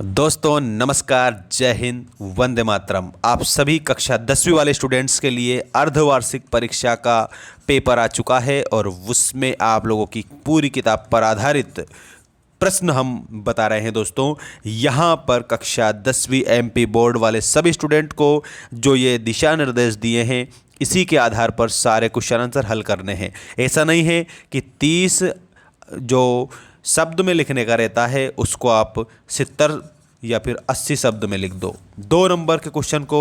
दोस्तों नमस्कार, जय हिंद, वंदे मातरम। आप सभी कक्षा 10वीं वाले स्टूडेंट्स के लिए अर्धवार्षिक परीक्षा का पेपर आ चुका है और उसमें आप लोगों की पूरी किताब पर आधारित प्रश्न हम बता रहे हैं। दोस्तों यहाँ पर कक्षा 10वीं एमपी बोर्ड वाले सभी स्टूडेंट को जो ये दिशा निर्देश दिए हैं, इसी के आधार पर सारे क्वेश्चन आंसर हल करने हैं। ऐसा नहीं है कि 30 जो शब्द में लिखने का रहता है उसको आप 70 या फिर 80 शब्द में लिख दो। 2 नंबर के क्वेश्चन को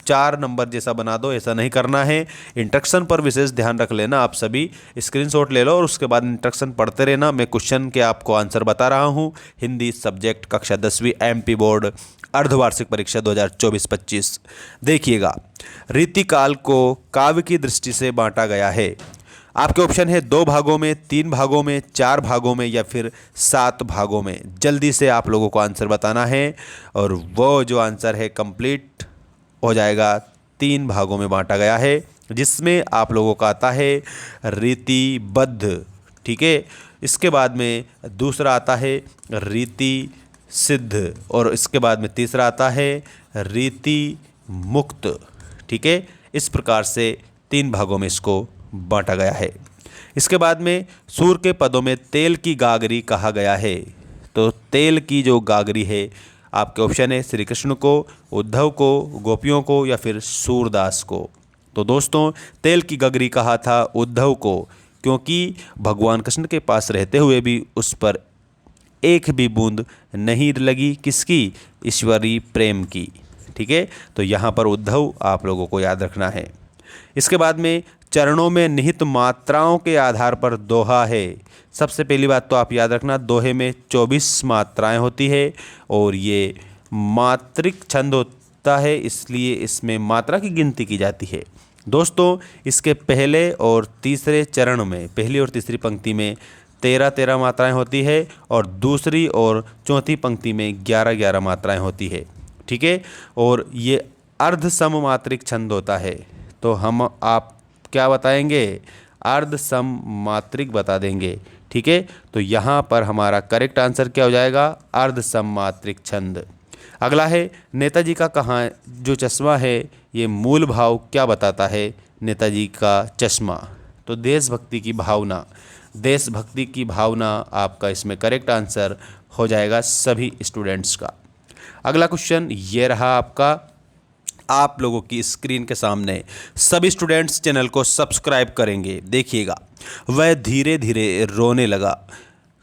4 नंबर जैसा बना दो, ऐसा नहीं करना है। इंस्ट्रक्शन पर विशेष ध्यान रख लेना। आप सभी स्क्रीनशॉट ले लो और उसके बाद इंस्ट्रक्शन पढ़ते रहना। मैं क्वेश्चन के आपको आंसर बता रहा हूँ। हिंदी सब्जेक्ट कक्षा 10वीं एमपी बोर्ड अर्धवार्षिक परीक्षा 2024-25। देखिएगा, रीतिकाल को काव्य की दृष्टि से बांटा गया है। आपके ऑप्शन है 2 भागों में, 3 भागों में, 4 भागों में या फिर 7 भागों में। जल्दी से आप लोगों को आंसर बताना है और वो जो आंसर है कंप्लीट हो जाएगा। 3 भागों में बांटा गया है, जिसमें आप लोगों का आता है रीतिबद्ध। ठीक है, इसके बाद में दूसरा आता है रीति सिद्ध और इसके बाद में तीसरा आता है रीति मुक्त। ठीक है, इस प्रकार से 3 भागों में इसको बांटा गया है। इसके बाद में सूर के पदों में तेल की गागरी कहा गया है। तो तेल की जो गागरी है, आपके ऑप्शन है श्री कृष्ण को, उद्धव को, गोपियों को या फिर सूरदास को। तो दोस्तों तेल की गगरी कहा था उद्धव को, क्योंकि भगवान कृष्ण के पास रहते हुए भी उस पर एक भी बूंद नहीं लगी। किसकी? ईश्वरीय प्रेम की। ठीक है, तो यहाँ पर उद्धव आप लोगों को याद रखना है। इसके बाद में चरणों में निहित मात्राओं के आधार पर दोहा है। सबसे पहली बात तो आप याद रखना, दोहे में 24 मात्राएं होती है और ये मात्रिक छंद होता है, इसलिए इसमें मात्रा की गिनती की जाती है। दोस्तों इसके पहले और तीसरे चरण में, पहली और तीसरी पंक्ति में 13-13 मात्राएं होती है और दूसरी और चौथी पंक्ति में 11-11 मात्राएं होती है। ठीक है, और ये अर्ध सममात्रिक छंद होता है। तो हम आप क्या बताएंगे? अर्ध सममात्रिक बता देंगे। ठीक है, तो यहाँ पर हमारा करेक्ट आंसर क्या हो जाएगा? अर्ध सममात्रिक छंद। अगला है नेताजी का कहाँ जो चश्मा है, ये मूल भाव क्या बताता है? नेताजी का चश्मा तो देशभक्ति की भावना, देशभक्ति की भावना आपका इसमें करेक्ट आंसर हो जाएगा सभी स्टूडेंट्स का। अगला क्वेश्चन ये रहा आपका, आप लोगों की स्क्रीन के सामने। सभी स्टूडेंट्स चैनल को सब्सक्राइब करेंगे। देखिएगा, वह धीरे धीरे रोने लगा।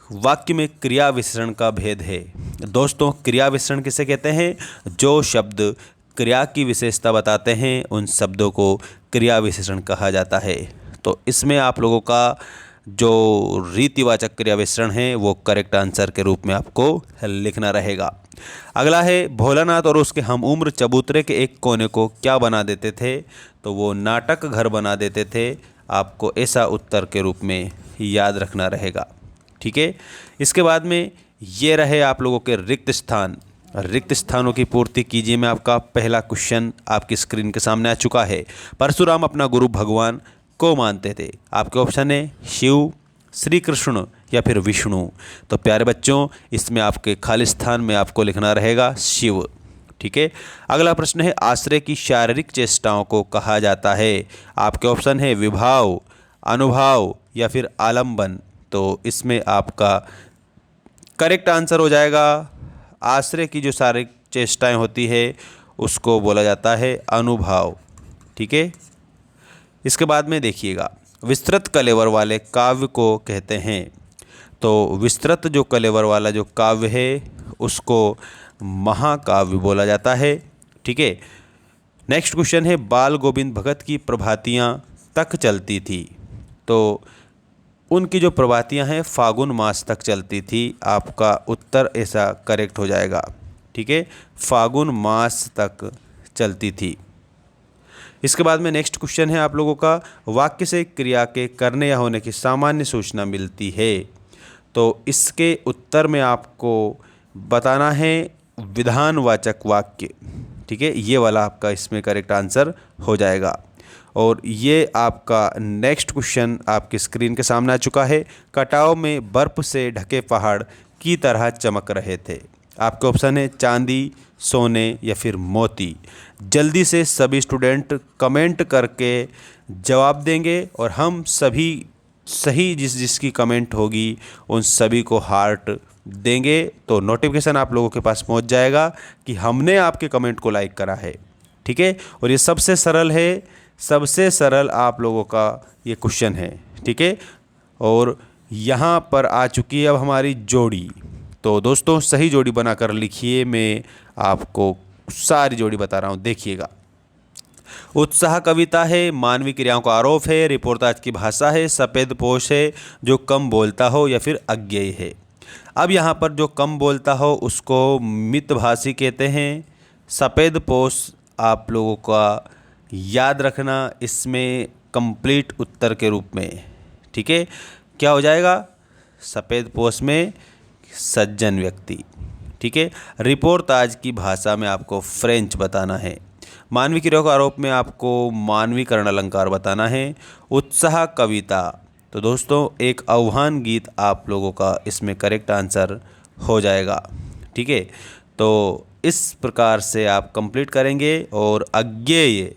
वाक्य में क्रिया विशेषण का भेद है। दोस्तों क्रिया विशेषण किसे कहते हैं? जो शब्द क्रिया की विशेषता बताते हैं उन शब्दों को क्रिया विशेषण कहा जाता है। तो इसमें आप लोगों का जो रीतिवाचक क्रिया विशेषण है वो करेक्ट आंसर के रूप में आपको लिखना रहेगा। अगला है भोलानाथ और उसके हम उम्र चबूतरे के एक कोने को क्या बना देते थे? तो वो नाटक घर बना देते थे। आपको ऐसा उत्तर के रूप में याद रखना रहेगा। ठीक है, इसके बाद में ये रहे आप लोगों के रिक्त स्थान। रिक्त स्थानों की पूर्ति कीजिए में आपका पहला क्वेश्चन आपकी स्क्रीन के सामने आ चुका है। परशुराम अपना गुरु भगवान को मानते थे। आपके ऑप्शन है शिव, श्री कृष्ण या फिर विष्णु। तो प्यारे बच्चों इसमें आपके खाली स्थान में आपको लिखना रहेगा शिव। ठीक है, अगला प्रश्न है आश्रय की शारीरिक चेष्टाओं को कहा जाता है। आपके ऑप्शन है विभाव, अनुभाव या फिर आलंबन। तो इसमें आपका करेक्ट आंसर हो जाएगा आश्रय की जो शारीरिक चेष्टाएं होती है उसको बोला जाता है अनुभाव। ठीक है, इसके बाद में देखिएगा, विस्तृत कलेवर वाले काव्य को कहते हैं। तो विस्तृत जो कलेवर वाला जो काव्य है उसको महाकाव्य बोला जाता है। ठीक है, नेक्स्ट क्वेश्चन है बाल गोविंद भगत की प्रभातियाँ तक चलती थी। तो उनकी जो प्रभातियाँ हैं फागुन मास तक चलती थी। आपका उत्तर ऐसा करेक्ट हो जाएगा। ठीक है, फागुन मास तक चलती थी। इसके बाद में नेक्स्ट क्वेश्चन है आप लोगों का, वाक्य से क्रिया के करने या होने की सामान्य सूचना मिलती है। तो इसके उत्तर में आपको बताना है विधानवाचक वाक्य। ठीक है, ये वाला आपका इसमें करेक्ट आंसर हो जाएगा। और ये आपका नेक्स्ट क्वेश्चन आपकी स्क्रीन के सामने आ चुका है। कटाव में बर्फ से ढके पहाड़ की तरह चमक रहे थे। आपके ऑप्शन है चांदी, सोने या फिर मोती। जल्दी से सभी स्टूडेंट कमेंट करके जवाब देंगे और हम सभी सही जिसकी कमेंट होगी उन सभी को हार्ट देंगे, तो नोटिफिकेशन आप लोगों के पास पहुंच जाएगा कि हमने आपके कमेंट को लाइक करा है। ठीक है, और ये सबसे सरल है, सबसे सरल आप लोगों का ये क्वेश्चन है। ठीक है, और यहाँ पर आ चुकी है अब हमारी जोड़ी। तो दोस्तों सही जोड़ी बनाकर लिखिए, मैं आपको सारी जोड़ी बता रहा हूँ, देखिएगा। उत्साह कविता है, मानवीय क्रियाओं का आरोप है, रिपोर्टाज की भाषा है, सफ़ेद पोश है जो कम बोलता हो, या फिर अज्ञेय है। अब यहाँ पर जो कम बोलता हो उसको मितभाषी कहते हैं। सफ़ेद पोश आप लोगों का याद रखना इसमें कंप्लीट उत्तर के रूप में। ठीक है, क्या हो जाएगा सफ़ेद पोश में सज्जन व्यक्ति। ठीक है, रिपोर्टाज की भाषा में आपको फ्रेंच बताना है। मानवीय क्रियाओं का आरोप में आपको मानवीकरण अलंकार बताना है। उत्साह कविता, तो दोस्तों एक आह्वान गीत आप लोगों का इसमें करेक्ट आंसर हो जाएगा। ठीक है, तो इस प्रकार से आप कंप्लीट करेंगे। और अज्ञेय,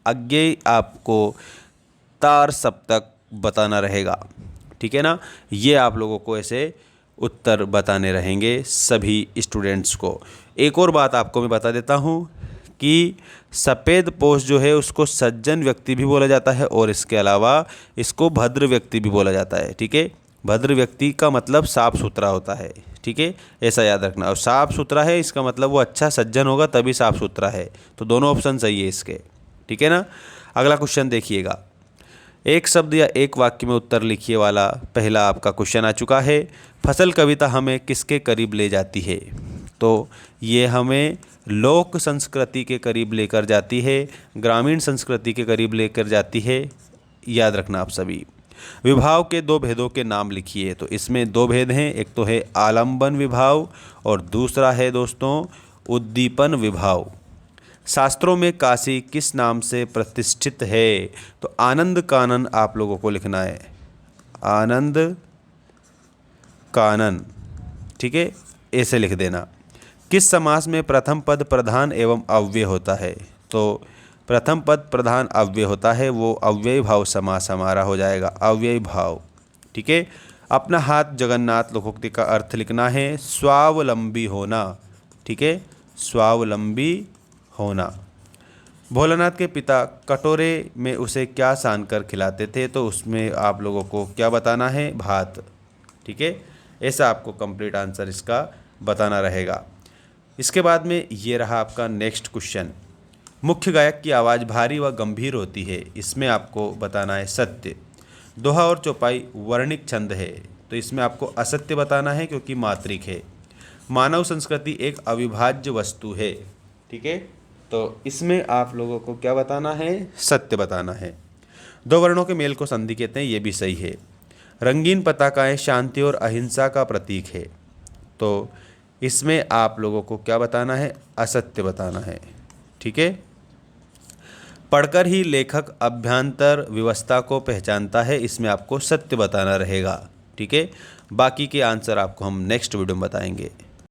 अज्ञेय आपको तार सप्तक बताना रहेगा। ठीक है ना, ये आप लोगों को ऐसे उत्तर बताने रहेंगे सभी स्टूडेंट्स को। एक और बात आपको मैं बता देता हूँ कि सफ़ेद पोश जो है उसको सज्जन व्यक्ति भी बोला जाता है, और इसके अलावा इसको भद्र व्यक्ति भी बोला जाता है। ठीक है, भद्र व्यक्ति का मतलब साफ़ सुथरा होता है। ठीक है, ऐसा याद रखना। और साफ़ सुथरा है इसका मतलब वो अच्छा सज्जन होगा तभी साफ़ सुथरा है। तो दोनों ऑप्शन सही है इसके। ठीक है ना, अगला क्वेश्चन देखिएगा। एक शब्द या एक वाक्य में उत्तर लिखिए वाला पहला आपका क्वेश्चन आ चुका है। फसल कविता हमें किसके करीब ले जाती है? तो ये हमें लोक संस्कृति के करीब लेकर जाती है, ग्रामीण संस्कृति के करीब लेकर जाती है। याद रखना आप सभी। विभाव के दो भेदों के नाम लिखिए। तो इसमें दो भेद हैं, एक तो है आलंबन विभाव और दूसरा है दोस्तों उद्दीपन विभाव। शास्त्रों में काशी किस नाम से प्रतिष्ठित है? तो आनंद कानन आप लोगों को लिखना है, आनंद कानन। ठीक है, ऐसे लिख देना। किस समास में प्रथम पद प्रधान एवं अव्यय होता है? तो प्रथम पद प्रधान अव्यय होता है, वो अव्यय भाव समास हमारा हो जाएगा, अव्यय भाव। ठीक है, अपना हाथ जगन्नाथ लोकोक्ति का अर्थ लिखना है स्वावलंबी होना। ठीक है, स्वावलंबी होना। भोलानाथ के पिता कटोरे में उसे क्या सान कर खिलाते थे? तो उसमें आप लोगों को क्या बताना है? भात। ठीक है, ऐसा आपको कंप्लीट आंसर इसका बताना रहेगा। इसके बाद में ये रहा आपका नेक्स्ट क्वेश्चन। मुख्य गायक की आवाज़ भारी व गंभीर होती है, इसमें आपको बताना है सत्य। दोहा और चौपाई वर्णिक छंद है, तो इसमें आपको असत्य बताना है क्योंकि मात्रिक है। मानव संस्कृति एक अविभाज्य वस्तु है। ठीक है, तो इसमें आप लोगों को क्या बताना है? सत्य बताना है। दो वर्णों के मेल को संधि कहते हैं, ये भी सही है। रंगीन पताकाएं शांति और अहिंसा का प्रतीक है, तो इसमें आप लोगों को क्या बताना है? असत्य बताना है। ठीक है, पढ़कर ही लेखक अभ्यांतर व्यवस्था को पहचानता है, इसमें आपको सत्य बताना रहेगा। ठीक है, बाकी के आंसर आपको हम नेक्स्ट वीडियो में बताएंगे।